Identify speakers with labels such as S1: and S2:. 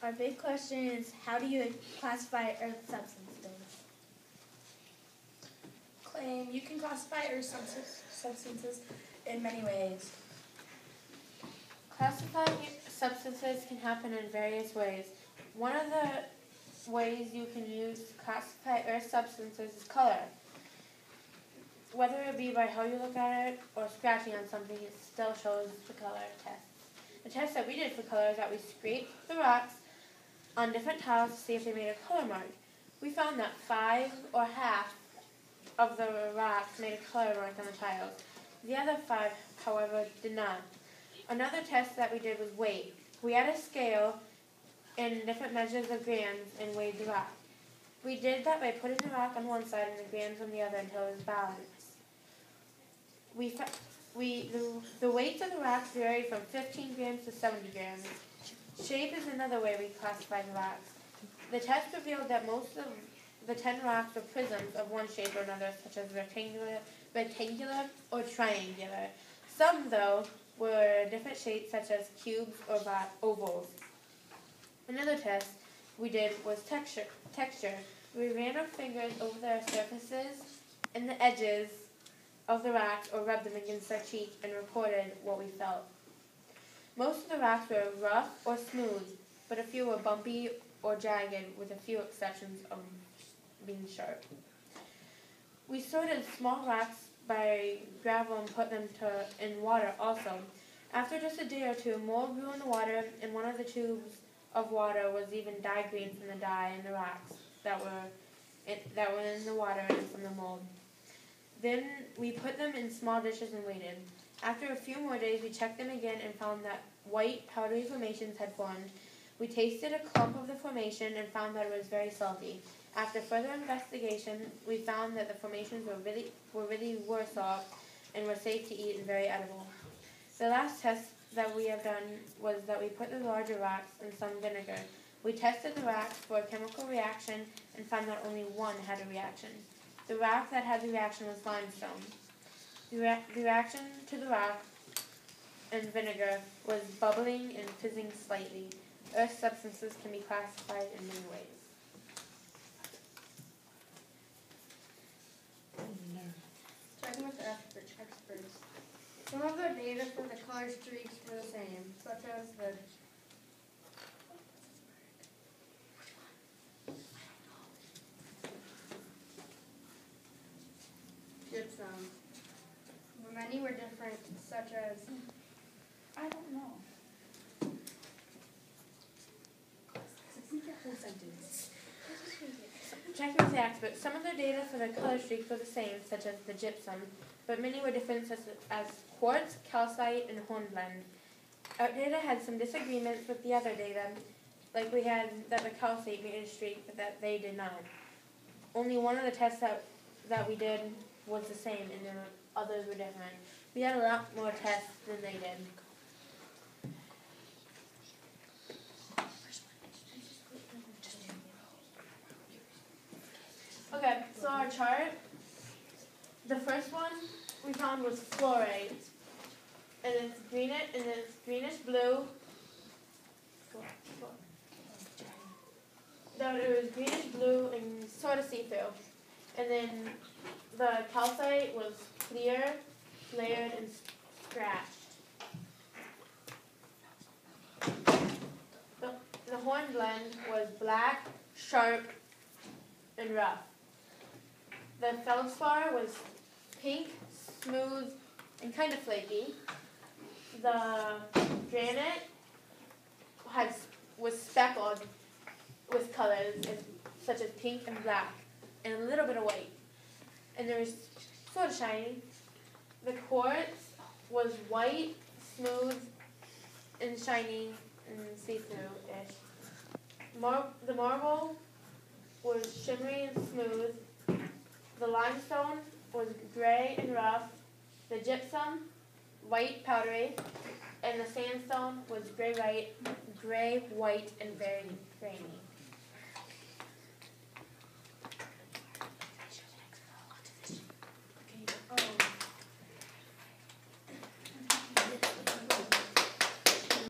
S1: Our big question is, how do you classify earth substances?
S2: You can classify earth substances in many ways.
S3: Classifying substances can happen in various ways. One of the ways you can use to classify earth substances is color. Whether it be by how you look at it or scratching on something, it still shows the color test. The test that we did for color is that we scraped the rocks on different tiles to see if they made a color mark. We found that 5 or half of the rocks made a color mark on the tiles. The other 5, however, did not. Another test that we did was weight. We had a scale and different measures of grams and weighed the rock. We did that by putting the rock on one side and the grams on the other until it was balanced. The weights of the rocks varied from 15 grams to 70 grams. Shape is another way we classify the rocks. The test revealed that most of the 10 rocks were prisms of one shape or another, such as rectangular or triangular. Some, though, were different shapes, such as cubes or ovals. Another test we did was texture. We ran our fingers over the surfaces and the edges of the rocks or rubbed them against our cheek and recorded what we felt. Most of the rocks were rough or smooth, but a few were bumpy or jagged, with a few exceptions of being sharp. We sorted small rocks by gravel and put them in water also. After just a day or two, mold grew in the water, and one of the tubes of water was even dyed green from the dye in the rocks that were in the water and from the mold. Then we put them in small dishes and waited. After a few more days, we checked them again and found that white, powdery formations had formed. We tasted a clump of the formation and found that it was very salty. After further investigation, we found that the formations were really salt and were safe to eat and very edible. The last test that we have done was that we put the larger rocks in some vinegar. We tested the rocks for a chemical reaction and found that only one had a reaction. The rock that had the reaction was limestone. The reaction to the rock and vinegar was bubbling and fizzing slightly. Earth substances can be classified in many ways.
S2: Checking with the experts. Some of the data for the color streaks were the same, such as the gypsum. Many were different, such as
S1: I don't know.
S2: repeat the whole sentence.
S3: Checking with the experts, some of the data for the color streaks were the same, such as the gypsum, but many were different, such as quartz, calcite, and hornblende. Our data had some disagreements with the other data, like we had that the calcite made a streak, but that they did not. Only one of the tests that we did was the same, and the others were different. We had a lot more tests than they did. Okay, so our chart, the first one we found was fluorite, and it's greenish blue. No, it was greenish blue and sort of see-through, and then the calcite was clear, layered, and scratched. The hornblende was black, sharp, and rough. The feldspar was pink, smooth, and kind of flaky. The granite was speckled with colors such as pink and black, and a little bit of white. And there was sort of shiny. The quartz was white, smooth, and shiny, and see-through-ish. The marble was shimmery and smooth. The limestone was gray and rough. The gypsum, white, powdery. And the sandstone was gray, white, and very grainy.